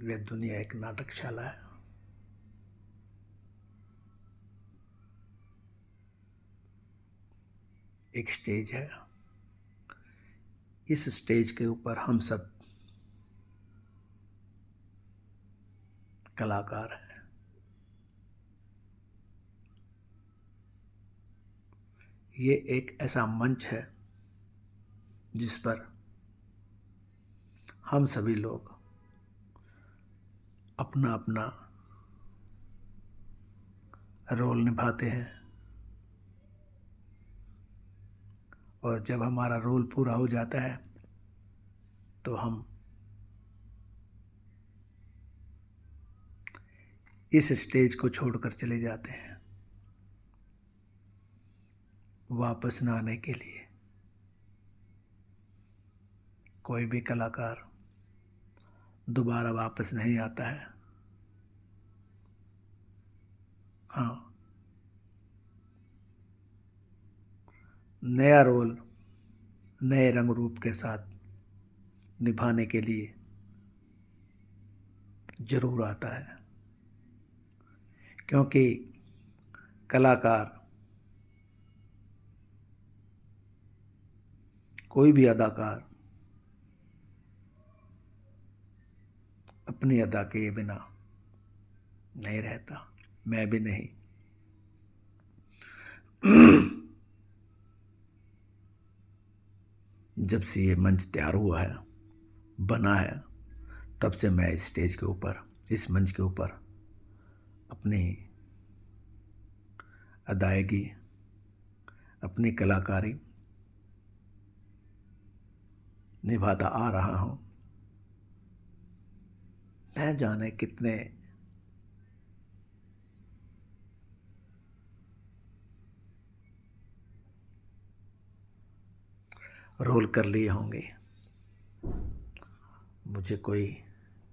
वे दुनिया एक नाटकशाला है। एक स्टेज है। इस स्टेज के ऊपर हम सब कलाकार हैं। ये एक ऐसा मंच है जिस पर हम सभी लोग अपना अपना रोल निभाते हैं और जब हमारा रोल पूरा हो जाता है तो हम इस स्टेज को छोड़कर चले जाते हैं, वापस न आने के लिए। कोई भी कलाकार दोबारा वापस नहीं आता है। हाँ, नया रोल नए रंग रूप के साथ निभाने के लिए जरूर आता है, क्योंकि कलाकार, कोई भी अदाकार अपनी अदा के बिना नहीं रहता। मैं भी नहीं। जब से ये मंच तैयार हुआ है, बना है, तब से मैं इस स्टेज के ऊपर, इस मंच के ऊपर अपनी अदायगी, अपनी कलाकारी निभाता आ रहा हूँ। न जाने कितने रोल कर लिए होंगे, मुझे कोई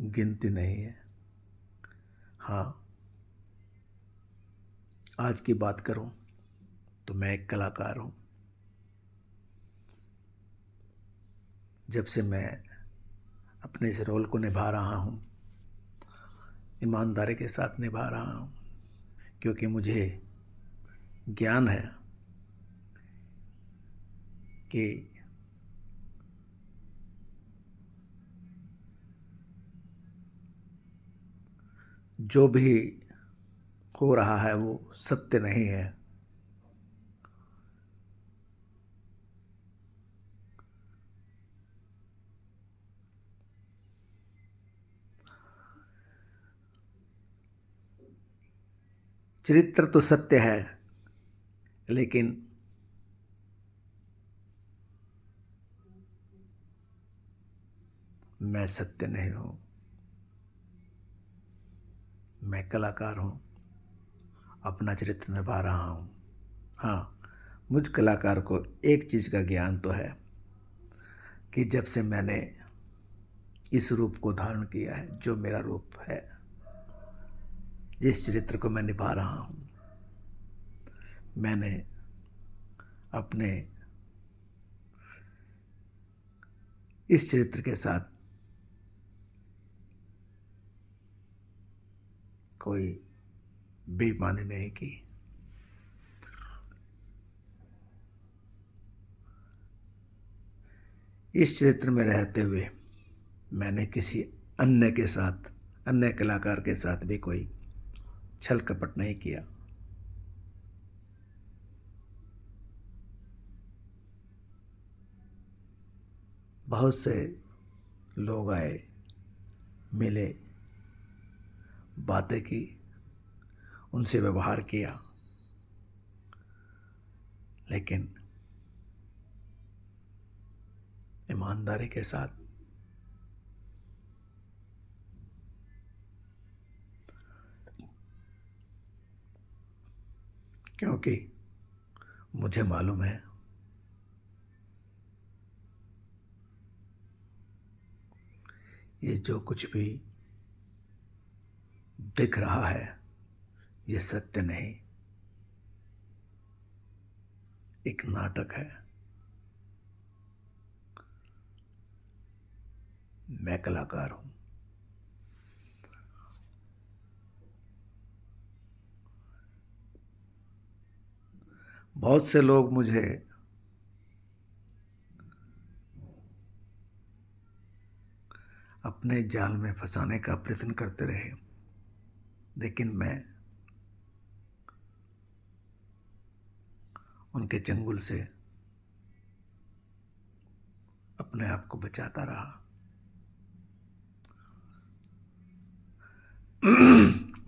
गिनती नहीं है। हाँ, आज की बात करूं तो मैं एक कलाकार हूं। जब से मैं अपने इस रोल को निभा रहा हूं, ईमानदारी के साथ निभा रहा हूं, क्योंकि मुझे ज्ञान है कि जो भी हो रहा है वो सत्य नहीं है। चरित्र तो सत्य है, लेकिन मैं सत्य नहीं हूं। मैं कलाकार हूं, अपना चरित्र निभा रहा हूं। हाँ, मुझ कलाकार को एक चीज़ का ज्ञान तो है कि जब से मैंने इस रूप को धारण किया है, जो मेरा रूप है, जिस चरित्र को मैं निभा रहा हूं, मैंने अपने इस चरित्र के साथ कोई बेईमानी नहीं की। इस चरित्र में रहते हुए मैंने किसी अन्य के साथ, अन्य कलाकार के साथ भी कोई छल कपट नहीं किया। बहुत से लोग आए, मिले, बातें की, उनसे व्यवहार किया, लेकिन ईमानदारी के साथ, क्योंकि मुझे मालूम है ये जो कुछ भी दिख रहा है ये सत्य नहीं, एक नाटक है। मैं कलाकार हूं। बहुत से लोग मुझे अपने जाल में फंसाने का प्रयत्न करते रहे, लेकिन मैं उनके चंगुल से अपने आप को बचाता रहा।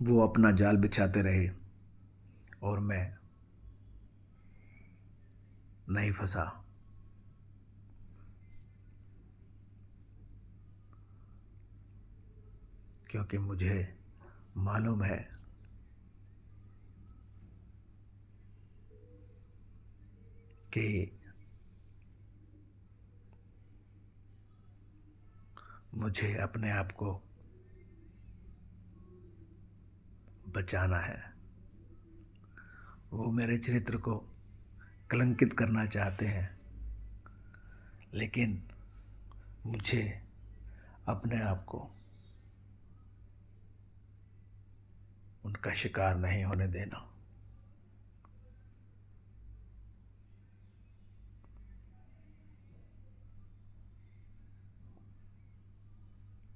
वो अपना जाल बिछाते रहे और मैं नहीं फंसा, क्योंकि मुझे मालूम है कि मुझे अपने आप को बचाना है। वो मेरे चरित्र को कलंकित करना चाहते हैं, लेकिन मुझे अपने आप को उनका शिकार नहीं होने देना।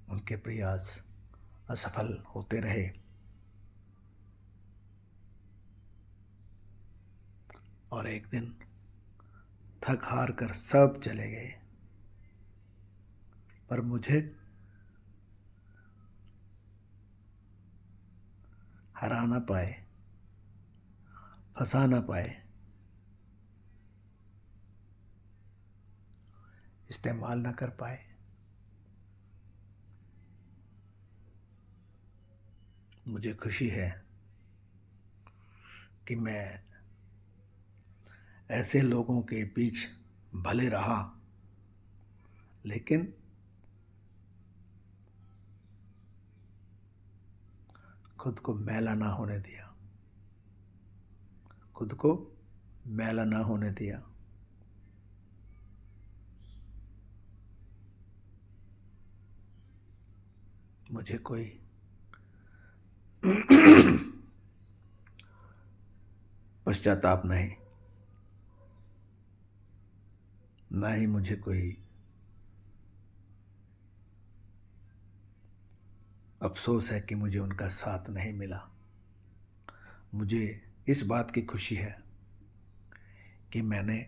उनके प्रयास असफल होते रहे और एक दिन थक हार कर सब चले गए, पर मुझे हरा ना पाए, फंसा ना पाए, इस्तेमाल ना कर पाए। मुझे खुशी है कि मैं ऐसे लोगों के बीच भले रहा, लेकिन खुद को मैला ना होने दिया, खुद को मैला ना होने दिया। मुझे कोई पश्चाताप नहीं, ना ही मुझे कोई अफसोस है कि मुझे उनका साथ नहीं मिला। मुझे इस बात की खुशी है कि मैंने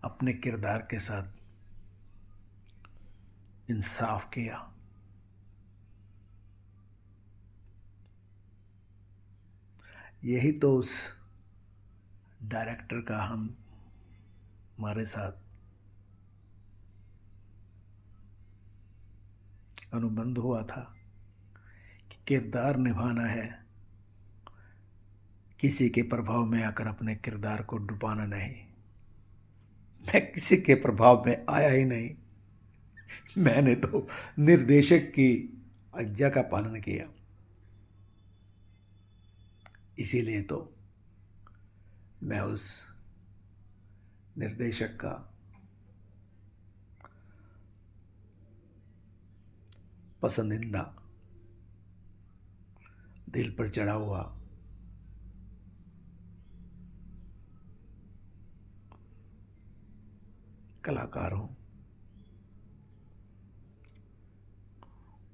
अपने किरदार के साथ इंसाफ किया। यही तो उस डायरेक्टर का हमारे साथ अनुबंध हुआ था कि किरदार निभाना है, किसी के प्रभाव में आकर अपने किरदार को डुबाना नहीं। मैं किसी के प्रभाव में आया ही नहीं, मैंने तो निर्देशक की आज्ञा का पालन किया। इसीलिए तो मैं उस निर्देशक का पसंदीदा, दिल पर चढ़ा हुआ कलाकार हूं।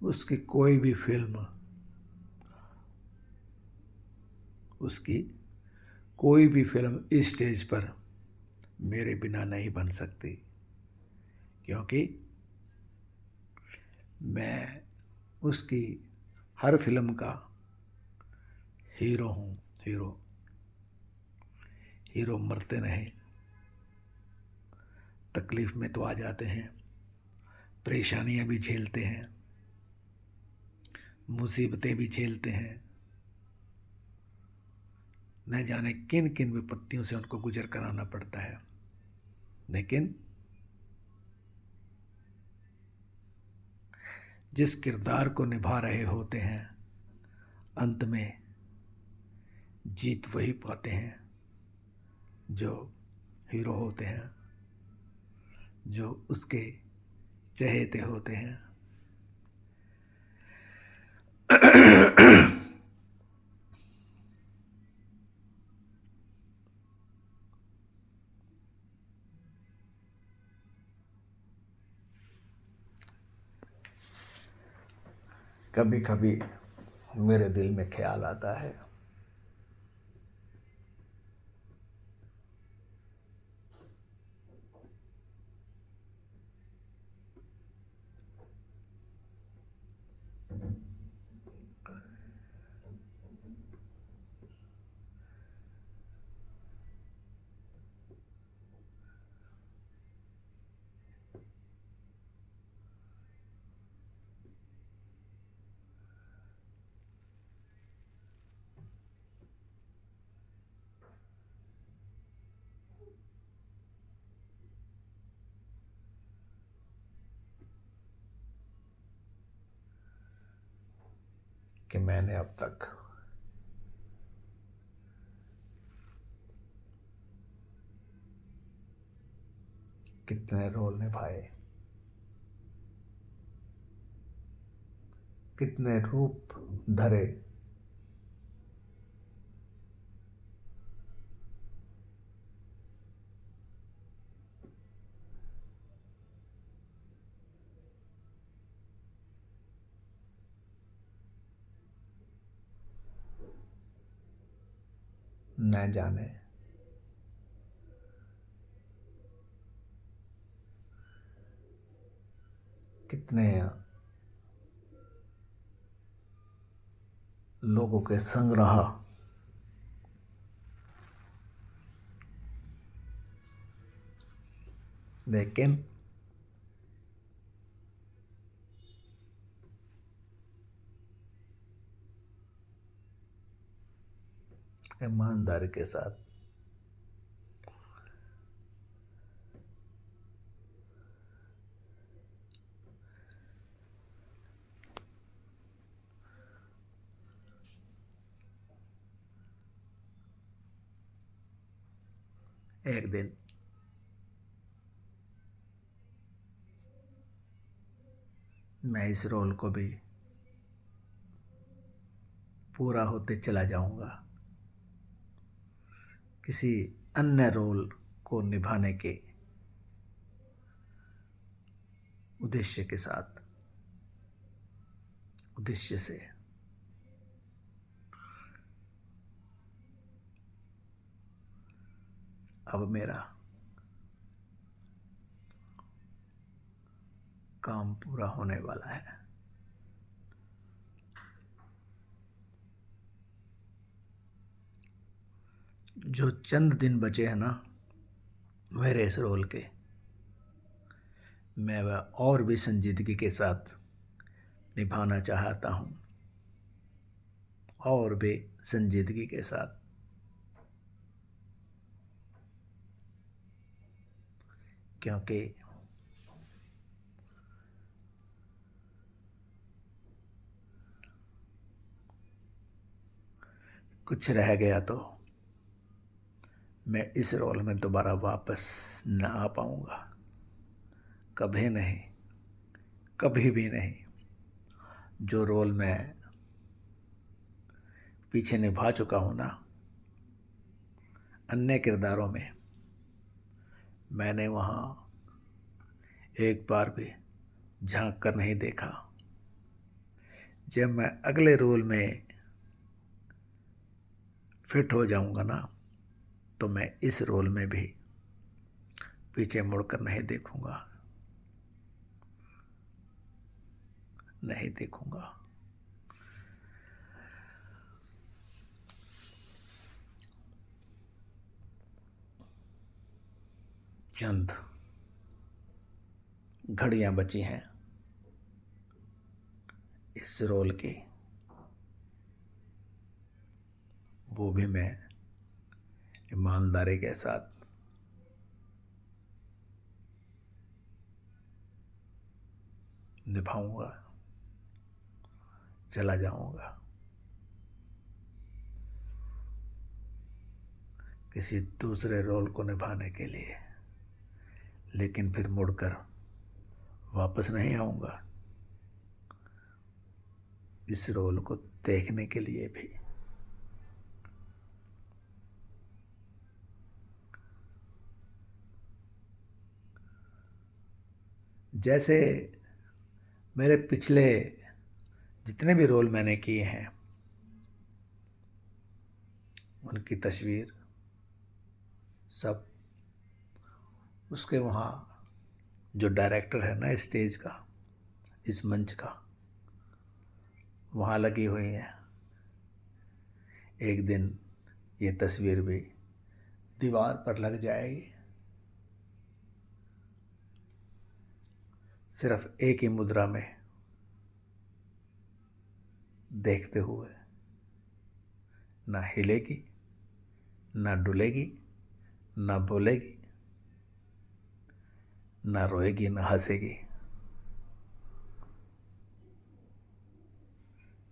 उसकी कोई भी फिल्म, उसकी कोई भी फिल्म इस स्टेज पर मेरे बिना नहीं बन सकती, क्योंकि मैं उसकी हर फिल्म का हीरो हूँ। हीरो हीरो मरते नहीं, तकलीफ में तो आ जाते हैं, परेशानियां भी झेलते हैं, मुसीबतें भी झेलते हैं, न जाने किन किन विपत्तियों से उनको गुजर कराना पड़ता है, लेकिन जिस किरदार को निभा रहे होते हैं, अंत में जीत वही पाते हैं जो हीरो होते हैं, जो उसके चहेते होते हैं। कभी कभी मेरे दिल में ख्याल आता है कि मैंने अब तक कितने रोल निभाए, कितने रूप धरे, न जाने कितने लोगों के संग रहा, लेकिन ईमानदारी के साथ एक दिन मैं इस रोल को भी पूरा होते चला जाऊंगा, किसी अन्य रोल को निभाने के उद्देश्य के साथ, उद्देश्य से। अब मेरा काम पूरा होने वाला है। जो चंद दिन बचे हैं ना मेरे इस रोल के, मैं वह और भी संजीदगी के साथ निभाना चाहता हूँ, और भी संजीदगी के साथ। क्योंकि कुछ रह गया तो मैं इस रोल में दोबारा वापस न आ पाऊंगा, कभी नहीं, कभी भी नहीं। जो रोल मैं पीछे निभा चुका हूं ना अन्य किरदारों में, मैंने वहाँ एक बार भी झांक कर नहीं देखा। जब मैं अगले रोल में फिट हो जाऊंगा ना तो मैं इस रोल में भी पीछे मुड़कर नहीं देखूंगा, नहीं देखूंगा। चंद घड़ियां बची हैं इस रोल की, वो भी मैं ईमानदारी के साथ निभाऊंगा, चला जाऊंगा। किसी दूसरे रोल को निभाने के लिए, लेकिन फिर मुड़कर वापस नहीं आऊंगा इस रोल को देखने के लिए भी। जैसे मेरे पिछले जितने भी रोल मैंने किए हैं उनकी तस्वीर सब उसके वहाँ जो डायरेक्टर है ना स्टेज का, इस मंच का, वहाँ लगी हुई है। एक दिन ये तस्वीर भी दीवार पर लग जाएगी, सिर्फ एक ही मुद्रा में देखते हुए। ना हिलेगी, ना डुलेगी, ना बोलेगी, ना रोएगी, ना हंसेगी।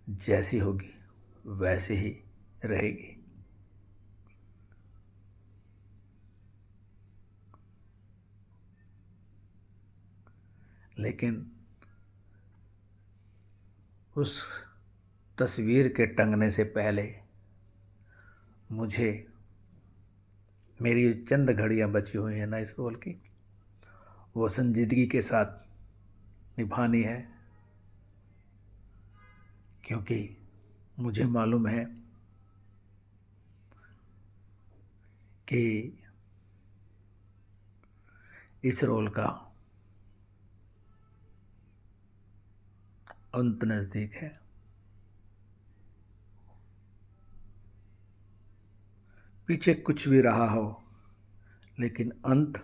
जैसी होगी वैसी ही रहेगी। लेकिन उस तस्वीर के टंगने से पहले मुझे मेरी चंद घड़ियां बची हुई हैं ना इस रोल की, वो संजीदगी के साथ निभानी है। क्योंकि मुझे मालूम है कि इस रोल का अंत नज़दीक है। पीछे कुछ भी रहा हो, लेकिन अंत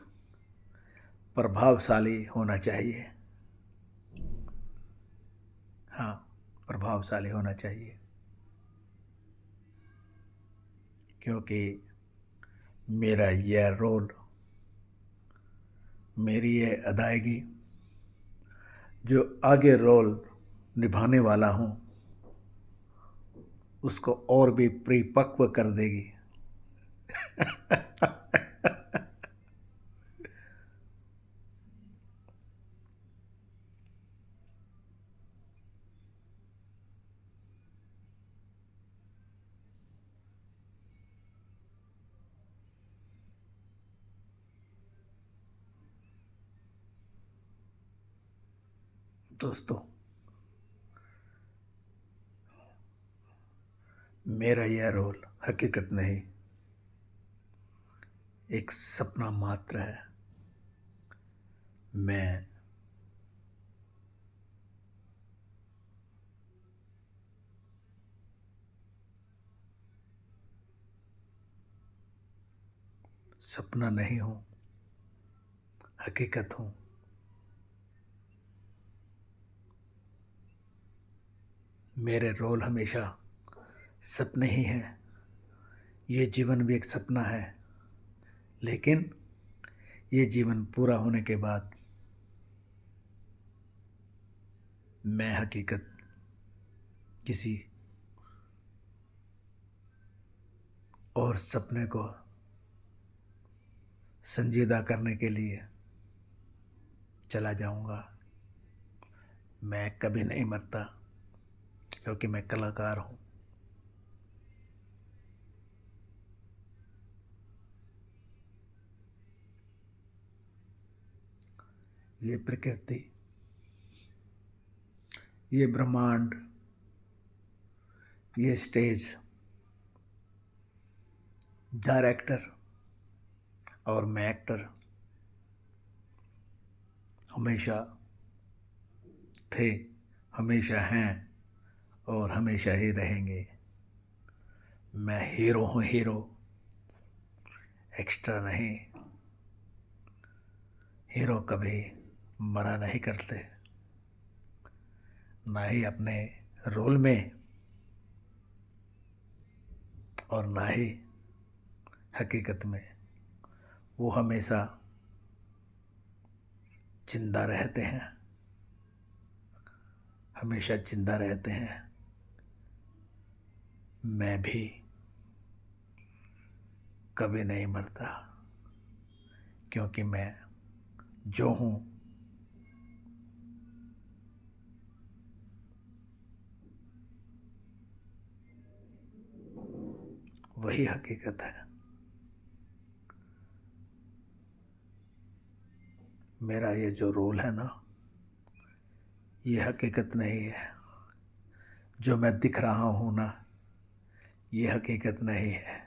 प्रभावशाली होना चाहिए। हाँ, प्रभावशाली होना चाहिए। क्योंकि मेरा यह रोल, मेरी यह अदायगी जो आगे रोल निभाने वाला हूँ उसको और भी परिपक्व कर देगी। दोस्तों, मेरा यह रोल हकीकत नहीं, एक सपना मात्र है। मैं सपना नहीं हूँ, हकीकत हूँ। मेरे रोल हमेशा सपने ही हैं। ये जीवन भी एक सपना है, लेकिन ये जीवन पूरा होने के बाद मैं हकीकत किसी और सपने को संजीदा करने के लिए चला जाऊंगा। मैं कभी नहीं मरता, क्योंकि मैं कलाकार हूँ। ये प्रकृति, ये ब्रह्मांड, ये स्टेज, डायरेक्टर और मैं एक्टर हमेशा थे, हमेशा हैं और हमेशा ही रहेंगे। मैं हीरो हूँ, हीरो, एक्स्ट्रा नहीं। हीरो कभी मना नहीं करते, ना ही अपने रोल में और ना ही हकीकत में। वो हमेशा जिंदा रहते हैं, हमेशा जिंदा रहते हैं। मैं भी कभी नहीं मरता, क्योंकि मैं जो हूँ वही हकीकत है। मेरा ये जो रोल है ना, ये हकीकत नहीं है, जो मैं दिख रहा हूँ ना, ये हकीकत नहीं है।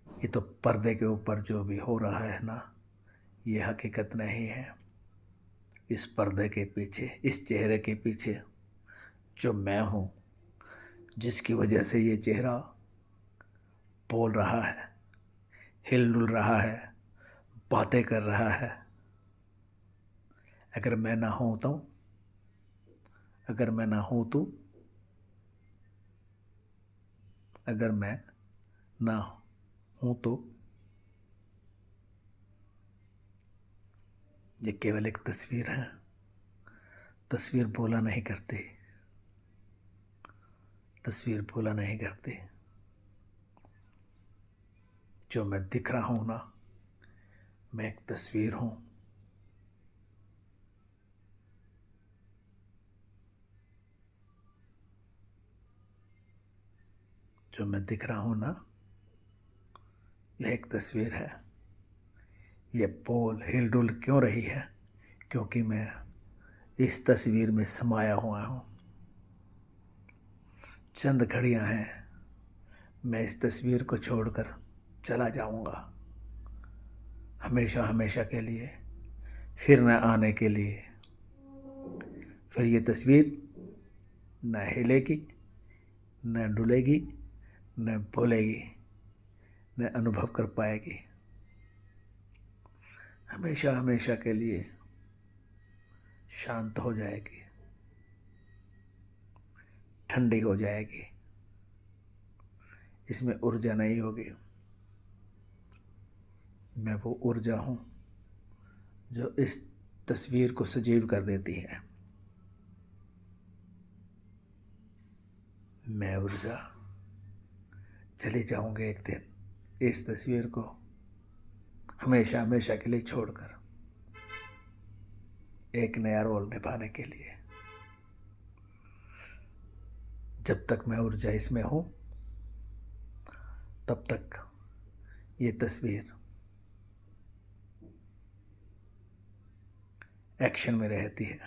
ये तो पर्दे के ऊपर जो भी हो रहा है ना, ये हकीकत नहीं है। इस पर्दे के पीछे, इस चेहरे के पीछे जो मैं हूँ, जिसकी वजह से ये चेहरा बोल रहा है, हिलडुल रहा है, बातें कर रहा है, अगर मैं ना हूँ तो, अगर मैं ना हूँ तो, अगर मैं ना हूँ तो ये केवल एक तस्वीर है। तस्वीर बोला नहीं करती, तस्वीर बोला नहीं करती। जो मैं दिख रहा हूँ ना, मैं एक तस्वीर हूँ। जो मैं दिख रहा हूँ ना, यह एक तस्वीर है। ये बोल हिलडुल क्यों रही है? क्योंकि मैं इस तस्वीर में समाया हुआ हूँ। चंद घड़ियाँ हैं, मैं इस तस्वीर को छोड़कर चला जाऊँगा, हमेशा हमेशा के लिए, फिर न आने के लिए। फिर ये तस्वीर न हिलेगी, न डुलेगी, न भूलेगी, न अनुभव कर पाएगी। हमेशा हमेशा के लिए शांत हो जाएगी, ठंडी हो जाएगी। इसमें ऊर्जा नहीं होगी। मैं वो ऊर्जा हूँ जो इस तस्वीर को सजीव कर देती है। मैं ऊर्जा चली जाऊंगी एक दिन, इस तस्वीर को हमेशा हमेशा के लिए छोड़कर, एक नया रोल निभाने के लिए। जब तक मैं ऊर्जा इसमें हूँ, तब तक ये तस्वीर एक्शन में रहती है।